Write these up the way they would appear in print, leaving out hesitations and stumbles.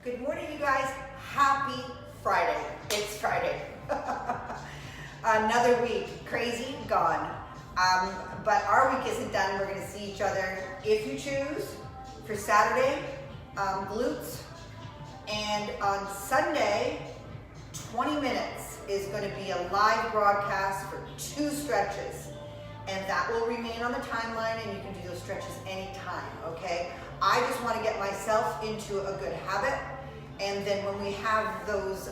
Good morning, you guys. Happy Friday. It's Friday. Another week, crazy, gone. But our week isn't done. We're gonna see each other, if you choose, for Saturday, glutes. And on Sunday, 20 minutes is gonna be a live broadcast for 2 stretches. And that will remain on the timeline, and you can do those stretches anytime, okay? I just wanna get myself into a good habit. And then when we have those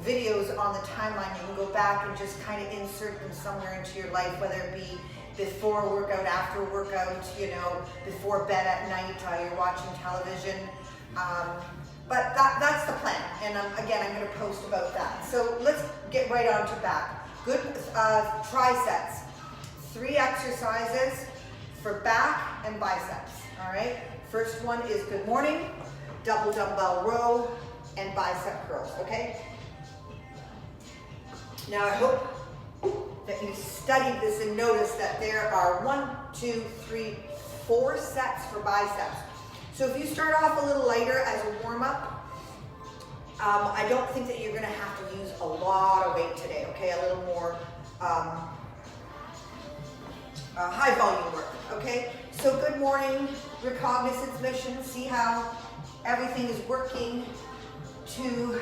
videos on the timeline, you can go back and just kind of insert them somewhere into your life, whether it be before workout, after workout, you know, before bed at night, you're watching television. But that's the plan. And again, I'm gonna post about that. So let's get right on to back. Good triceps. 3 exercises for back and biceps, all right? First one is good morning, double dumbbell row, and bicep curls, okay? Now I hope that you studied this and noticed that there are 1, 2, 3, 4 sets for biceps. So if you start off a little lighter as a warm-up, I don't think that you're gonna have to use a lot of weight today, okay? A little more high volume work, okay? So good morning, recognizance mission, see how everything is working to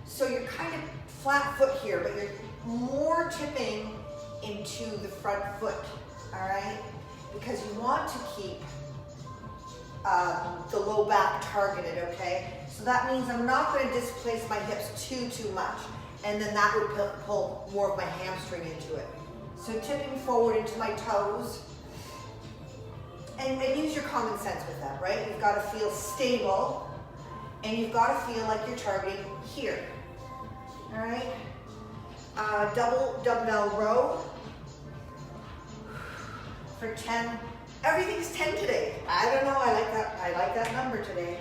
so you're kind of flat foot here, but you're more tipping into the front foot, all right? Because you want to keep the low back targeted, okay? So that means I'm not going to displace my hips too much, and then that would pull more of my hamstring into it. So tipping forward into my toes, and use your common sense with that, right? You've got to feel stable, and you've got to feel like you're targeting here, all right? Double dumbbell row for 10. Everything's 10 today. I don't know, I like that number today.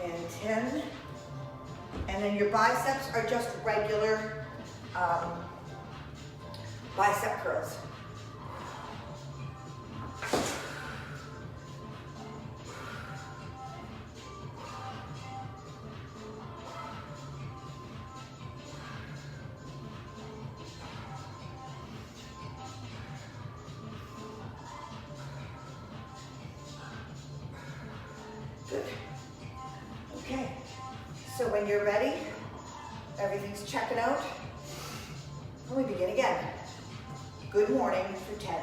And 10. And then your biceps are just regular bicep curls. Good. Okay. So when you're ready, everything's checking out, and we begin again. Good morning for 10.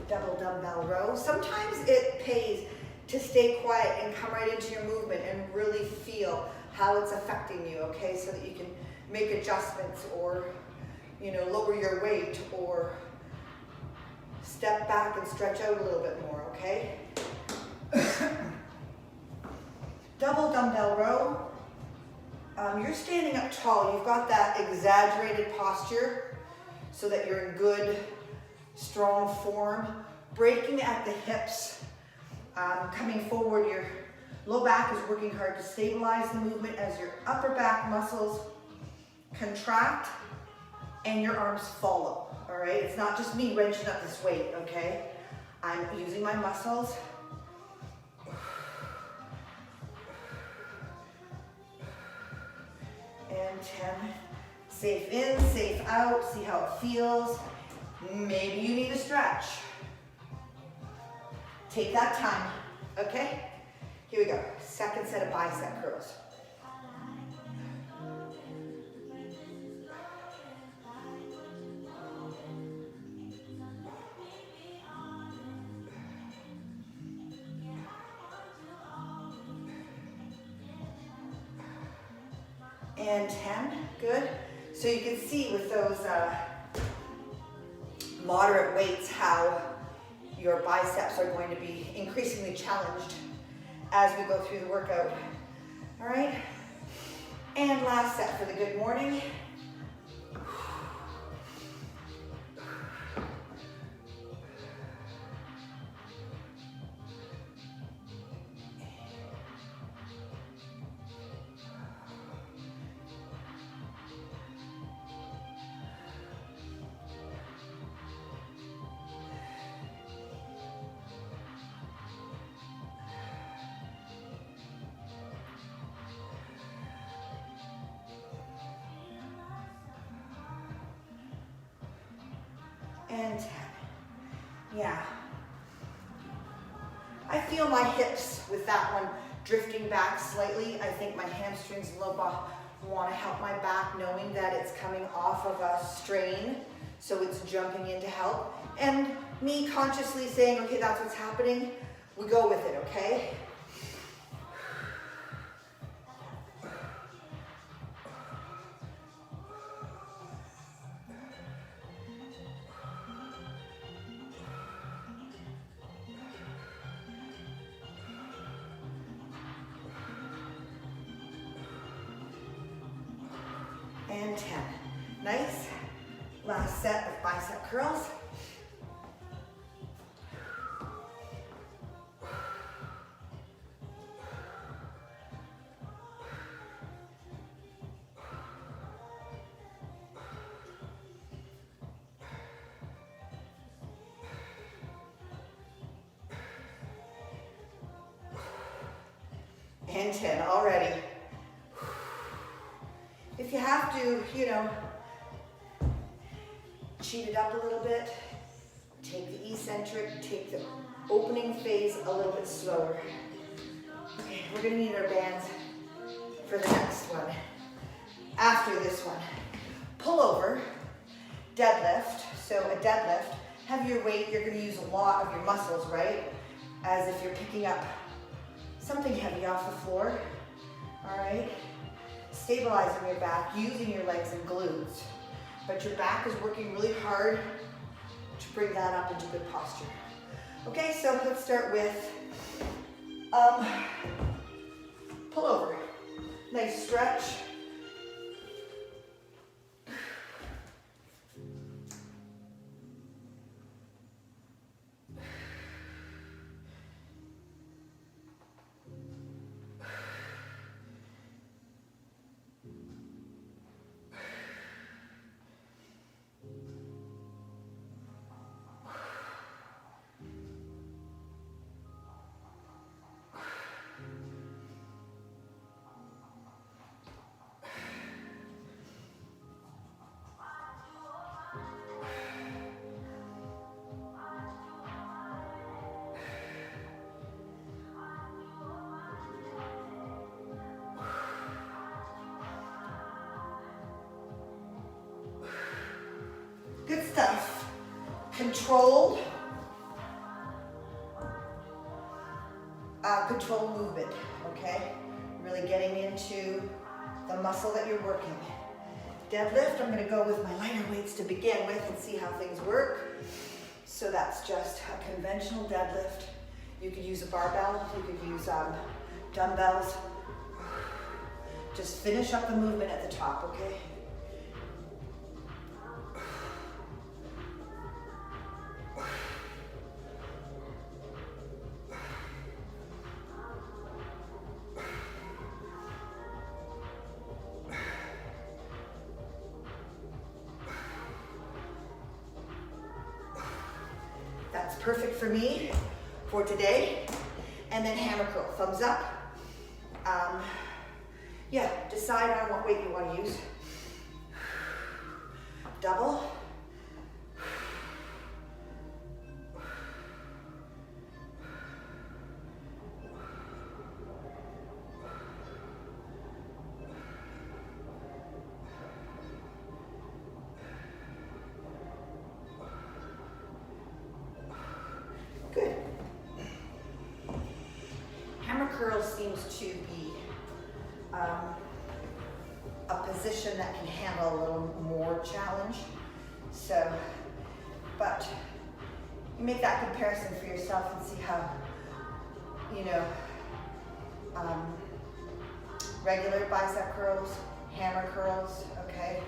Double dumbbell row. Sometimes it pays to stay quiet and come right into your movement and really feel how it's affecting you, okay? So that you can make adjustments or, you know, lower your weight or step back and stretch out a little bit more, okay? Double dumbbell row. You're standing up tall. You've got that exaggerated posture so that you're in good, strong form, breaking at the hips, coming forward. Your low back is working hard to stabilize the movement as your upper back muscles contract and your arms follow, all right? It's not just me wrenching up this weight, okay? I'm using my muscles. And 10. Safe in, safe out, see how it feels. Maybe you need a stretch. Take that time, okay? Here we go. Second set of bicep curls. and 10, good. So you can see with those moderate weights how your biceps are going to be increasingly challenged as we go through the workout. All right, and last set for the good morning. And 10. Yeah. I feel my hips with that one drifting back slightly. I think my hamstrings and low back want to help my back, knowing that it's coming off of a strain, so it's jumping in to help. And me consciously saying, okay, that's what's happening. We go with it, okay? And 10. Nice. Last set of bicep curls. And 10 already. If you have to, you know, cheat it up a little bit, take the eccentric, take the opening phase a little bit slower. Okay, we're gonna need our bands for the next one. After this one, pullover, deadlift. So a deadlift, have your weight, you're gonna use a lot of your muscles, right? As if you're picking up something heavy off the floor, all right? Stabilizing your back, using your legs and glutes, but your back is working really hard to bring that up into good posture. Okay, so let's start with pullover. Nice stretch. Good stuff. Controlled movement, okay? Really getting into the muscle that you're working. Deadlift, I'm gonna go with my lighter weights to begin with and see how things work. So that's just a conventional deadlift. You could use a barbell, you could use dumbbells. Just finish up the movement at the top, okay? That's perfect for me for today. And then hammer curl, thumbs up. Yeah, decide on what weight you want to use. Double. Good. Hammer curl seems to be a position that can handle a little more challenge. So, but you make that comparison for yourself and see how, you know, regular bicep curls, hammer curls, okay?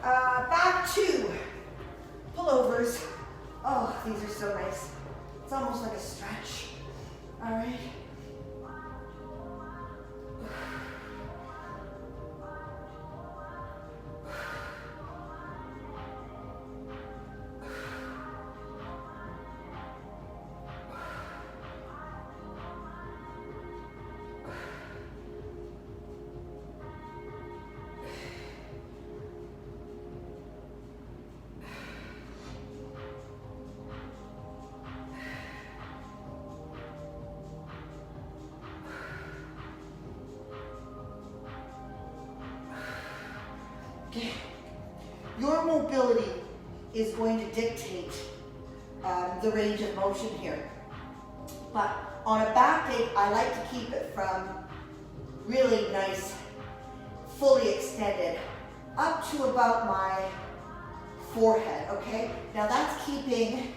Back to pullovers. Oh, these are so nice. It's almost like a stretch, all right? Your mobility is going to dictate the range of motion here. But on a back day, I like to keep it from really nice, fully extended, up to about my forehead, okay? Now that's keeping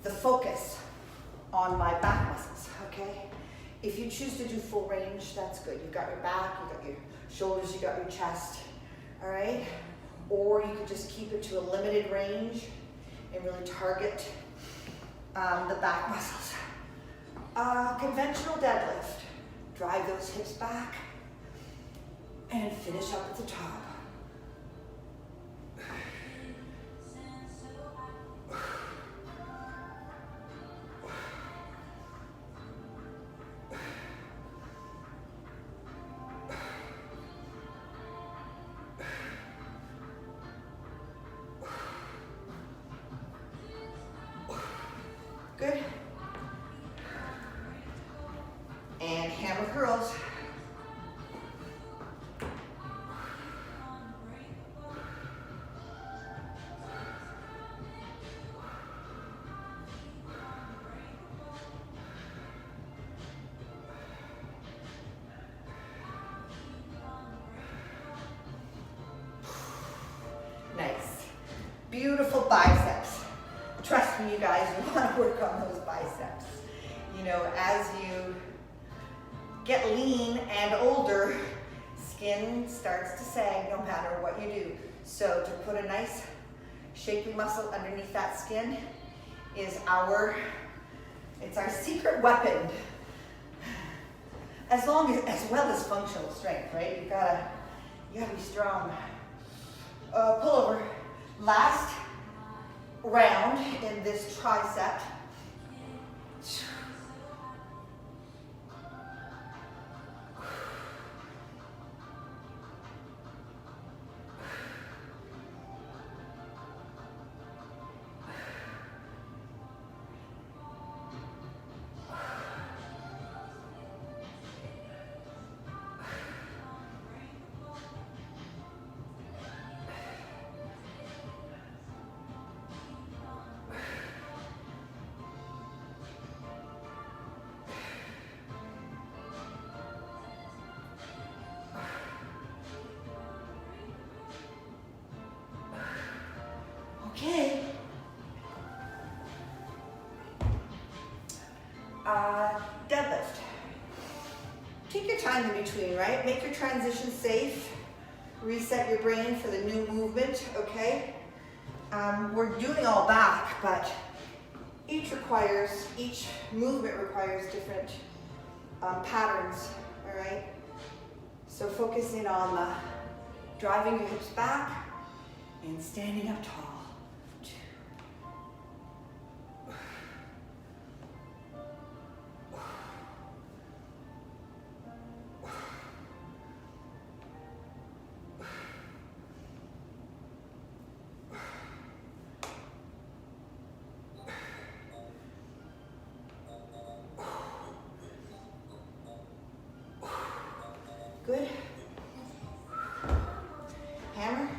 the focus on my back muscles, okay? If you choose to do full range, that's good. You've got your back, you've got your shoulders, you've got your chest, all right? Or you could just keep it to a limited range and really target the back muscles. Conventional deadlift. Drive those hips back and finish up at the top. Good. And hammer curls. Nice. Beautiful biceps. Trust me, you guys, you want to work on those biceps. You know, as you get lean and older, skin starts to sag no matter what you do. So to put a nice shapely muscle underneath that skin is our secret weapon. As well as functional strength, right? You gotta be strong. Pullover. Last round in this tricep. Okay. Deadlift. Take your time in between, right? Make your transition safe. Reset your brain for the new movement, okay? We're doing all back, but each movement requires different patterns, all right? So focus in on driving your hips back and standing up tall. Good. Hammer.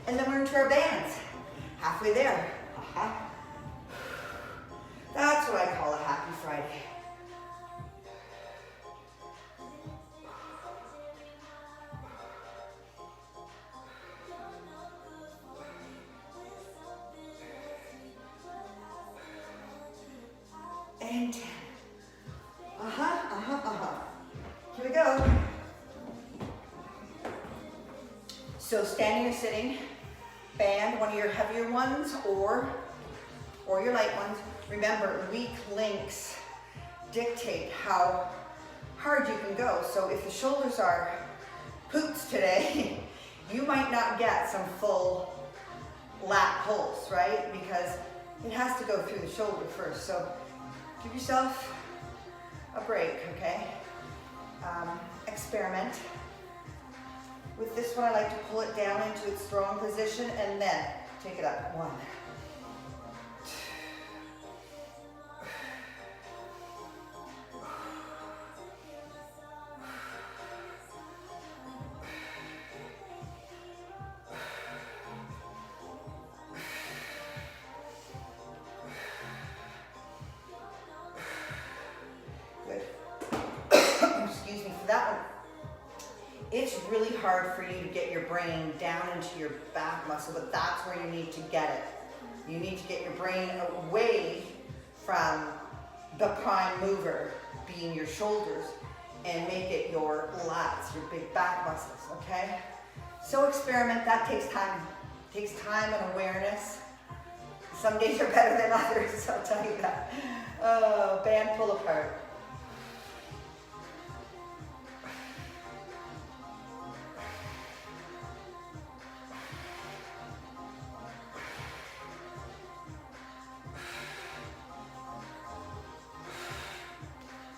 And then we're into our bands. Halfway there. That's what I call a happy Friday. So standing or sitting, band, one of your heavier ones or your light ones. Remember, weak links dictate how hard you can go. So if the shoulders are poops today, you might not get some full lat pulls, right? Because it has to go through the shoulder first. So give yourself a break, okay? Experiment. With this one, I like to pull it down into its strong position and then take it up. 1, 2. Good. Excuse me for that one. It's really hard for you to get your brain down into your back muscle, but that's where you need to get it. You need to get your brain away from the prime mover, being your shoulders, and make it your lats, your big back muscles, okay? So experiment, that takes time. It takes time and awareness. Some days are better than others, I'll tell you that. Oh, band pull apart.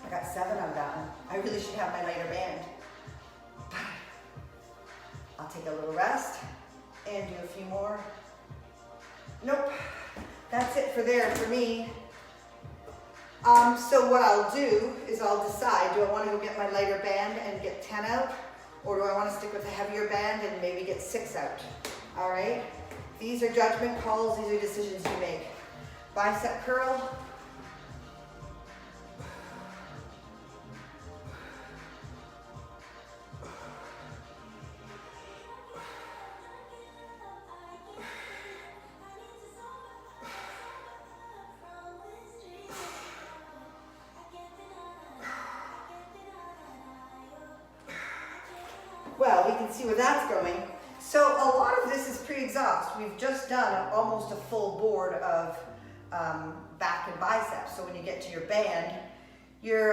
I got 7 on that one. I really should have my lighter band. I'll take a little rest and do a few more. Nope, that's it for there for me. So what I'll do is I'll decide, do I want to go get my lighter band and get 10 out? Or do I want to stick with a heavier band and maybe get 6 out? All right, these are judgment calls, these are decisions you make. Bicep curl. Well, we can see where that's going. So a lot of this is pre-exhaust. We've just done almost a full board of back and biceps. So when you get to your band, you're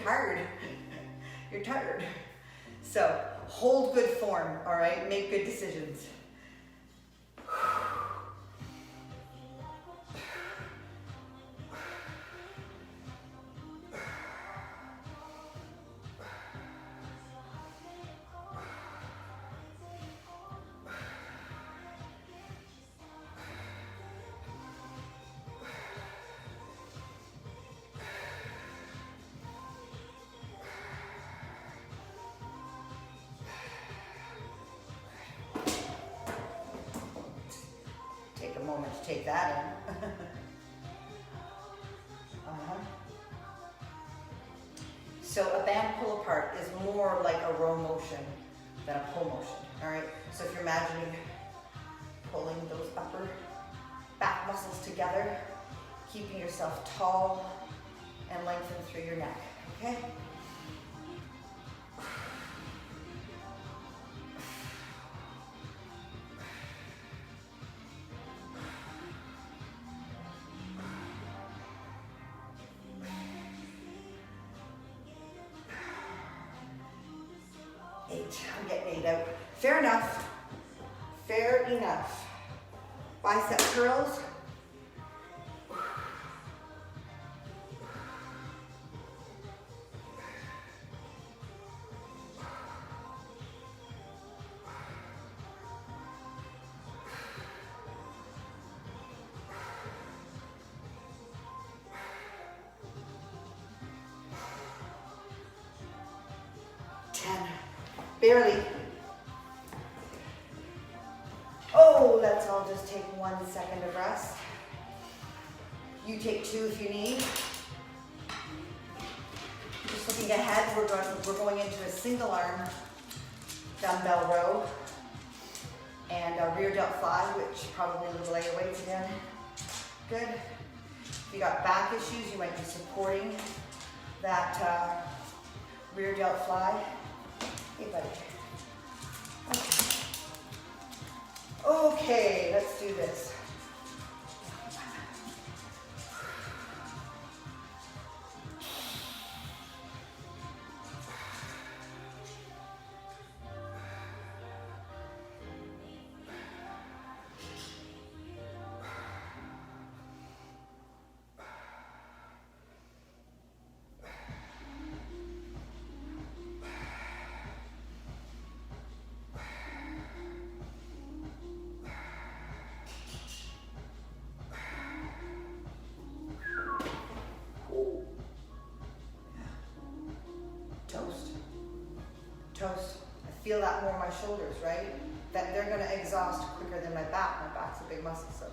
tired. You're tired. So hold good form, all right? Make good decisions. Moment to take that in. So a band pull apart is more like a row motion than a pull motion, all right? So if you're imagining pulling those upper back muscles together, keeping yourself tall and lengthened through your neck, okay? I'm getting 8 out. Fair enough. Fair enough. Bicep curls. Barely. Oh, let's all just take 1 second of rest. You take 2 if you need. Just looking ahead, we're going into a single arm dumbbell row and a rear delt fly, which probably a little lighter weights again. Good. If you got back issues, you might be supporting that rear delt fly. Hey, buddy. Okay. Okay, let's do this. Toast. I feel that more in my shoulders, right? That they're gonna exhaust quicker than my back. My back's a big muscle, so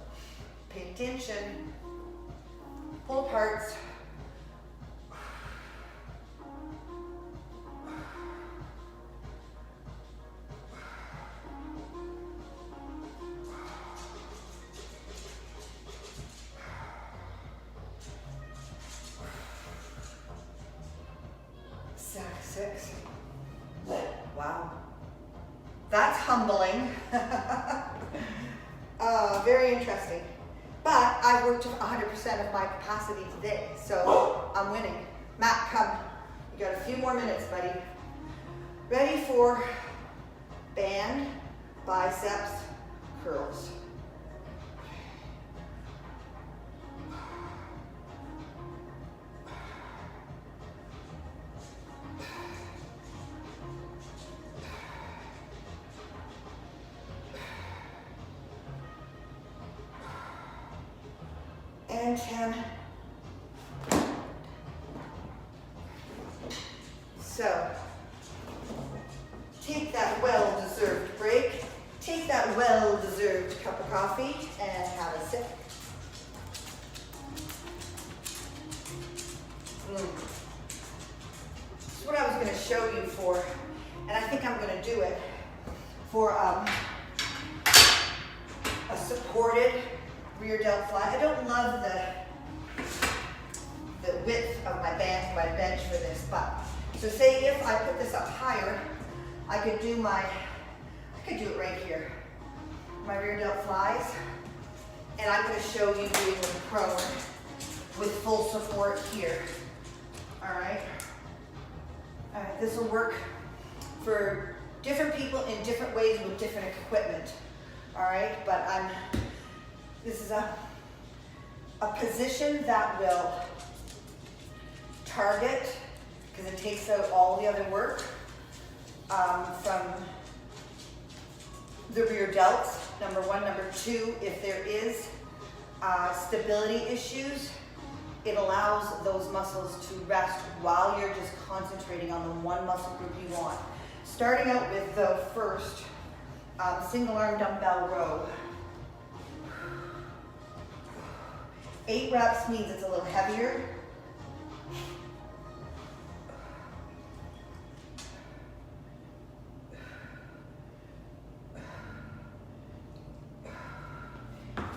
pay attention. Pull apart. Six. Wow. That's humbling. Very interesting. But I worked 100% of my capacity today, so I'm winning. Matt, come. You got a few more minutes, buddy. Ready for band, biceps, curls. And 10. So, take that well-deserved break, take that well-deserved cup of coffee, and have a sip. This is what I was going to show you for, and I think I'm going to do it for a supported rear delt fly. I don't love the width of my bench for this, but so say if I put this up higher, I could do it right here, my rear delt flies, and I'm going to show you doing them prone with full support here. All right, this will work for different people in different ways with different equipment. All right, but this is a position that will target, because it takes out all the other work from the rear delts, number one. Number two, if there is stability issues, it allows those muscles to rest while you're just concentrating on the one muscle group you want. Starting out with the first single arm dumbbell row. 8 reps means it's a little heavier.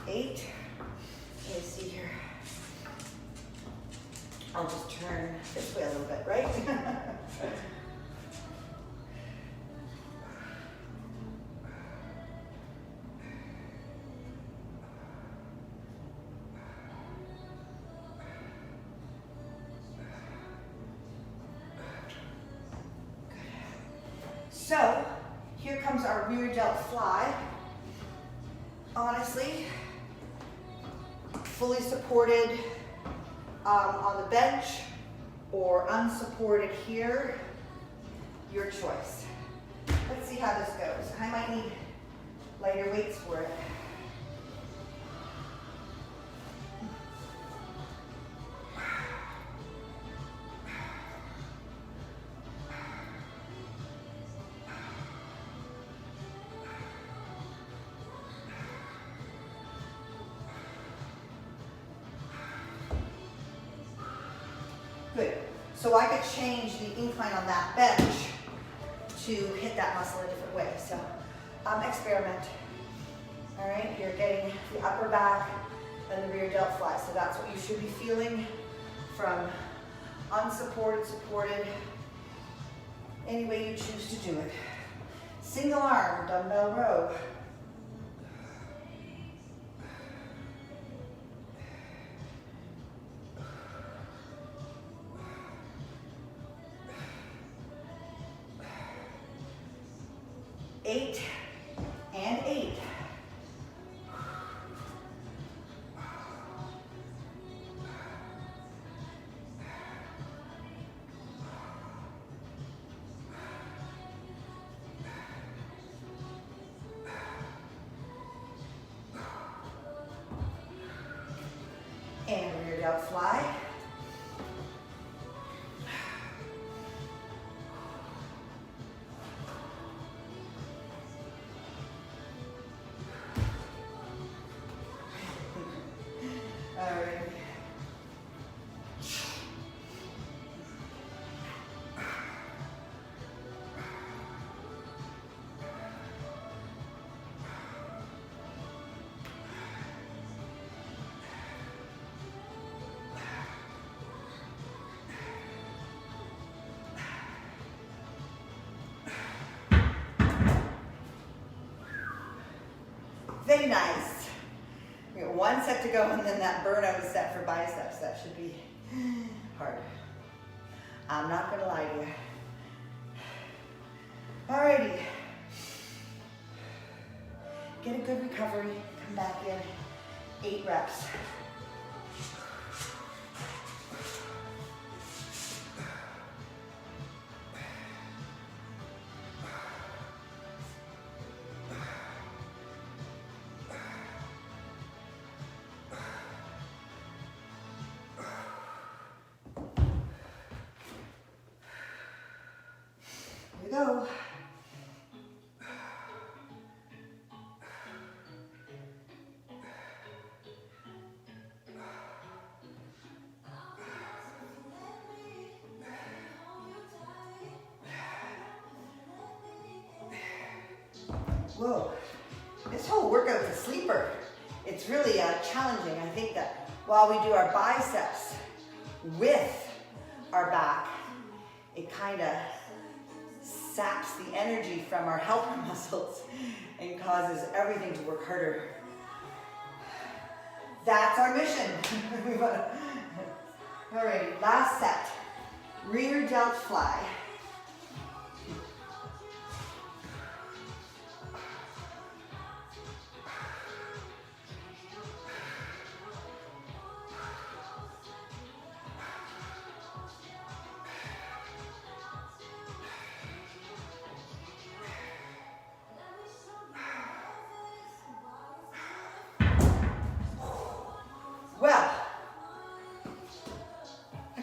Eight. Let me see here. I'll just turn this way a little bit, right? So, here comes our rear delt fly. Honestly, fully supported on the bench or unsupported here, your choice. Let's see how this goes. I might need lighter weights for it. Good. So I could change the incline on that bench to hit that muscle a different way. So experiment. All right, you're getting the upper back and the rear delt fly. So that's what you should be feeling from unsupported, supported, any way you choose to do it. Single arm dumbbell row. 8 and 8. And rear delt fly. All right. Very nice. We got one set to go and then that burnout is set for biceps. That should be hard. I'm not gonna lie to you. Alrighty. Get a good recovery, come back in, 8 reps. Go. Whoa, this whole workout's a sleeper. It's really challenging. I think that while we do our biceps with our back, it kind of saps the energy from our helper muscles and causes everything to work harder. That's our mission. All right, last set. Rear delt fly.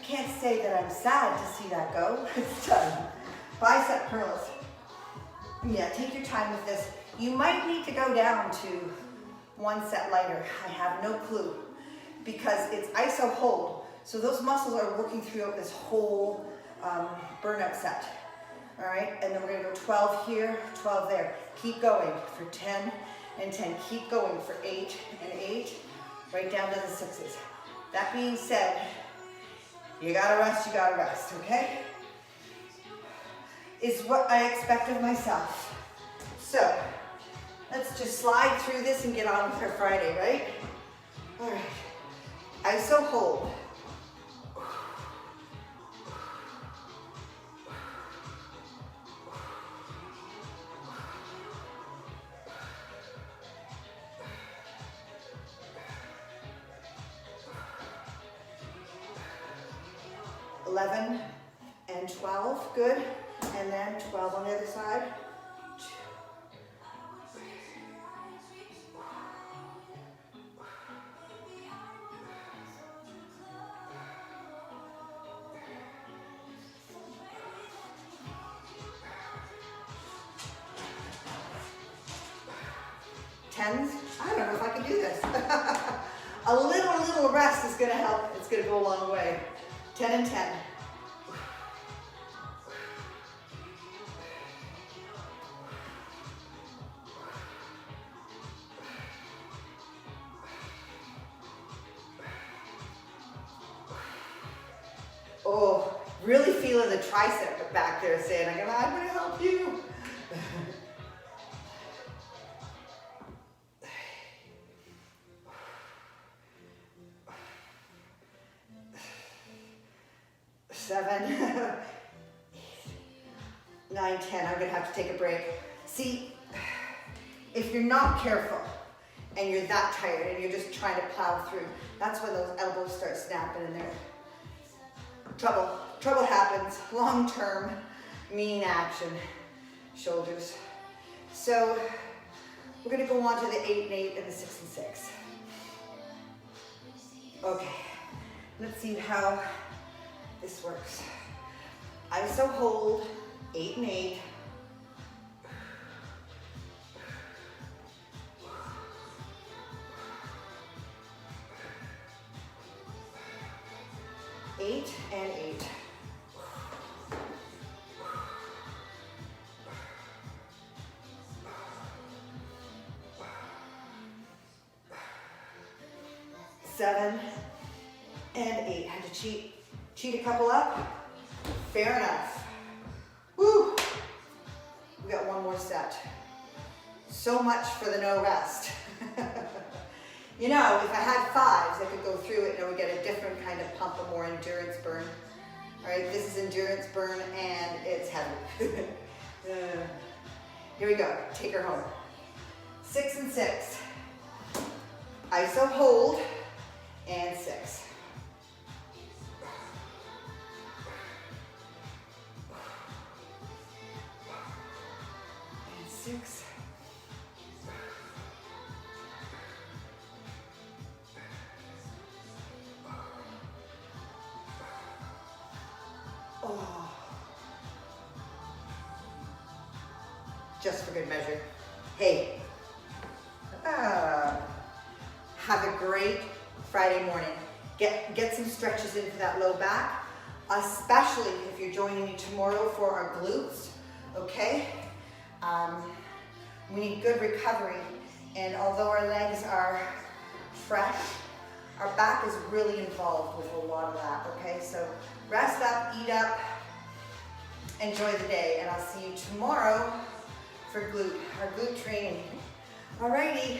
Can't say that I'm sad to see that go. It's done. Bicep curls. Yeah, take your time with this. You might need to go down to 1 set lighter. I have no clue because it's iso hold. So those muscles are working throughout this whole burnout set. All right, and then we're gonna go 12 here, 12 there. Keep going for 10 and 10. Keep going for 8 and 8, right down to the 6s. That being said, you gotta rest, okay? Is what I expect of myself. So, let's just slide through this and get on with our Friday, right? All right, iso hold. $11 and 12, good. And then 12 on the other side. 10s. I don't know if I can do this. A little rest is gonna help. It's gonna go a long way. 10 and 10. Oh, really feeling the tricep back there saying, I'm gonna help you. Seven, 9, 10. I'm gonna have to take a break. See, if you're not careful and you're that tired and you're just trying to plow through, that's when those elbows start snapping and there. Trouble happens, long-term, mean action, shoulders. So we're gonna go on to the 8 and 8 and the 6 and 6. Okay, let's see how this works. ISO hold, 8 and 8. 8 and 8. Seven and 8. Had to cheat a couple up. Fair enough. Woo! We got one more set. So much for the no rest. You know, if I had 5s, I could go through it and I would get a different kind of pump, a more endurance burn. All right, this is endurance burn and it's heavy. Here we go, take her home. 6 and 6. ISO hold and 6. And 6. Oh. Just for good measure. Hey, have a great Friday morning. Get some stretches into that low back, especially if you're joining me tomorrow for our glutes, okay? We need good recovery, and although our legs are fresh, our back is really involved with a lot of that, okay? So rest up, eat up, enjoy the day, and I'll see you tomorrow for our glute training. Alrighty.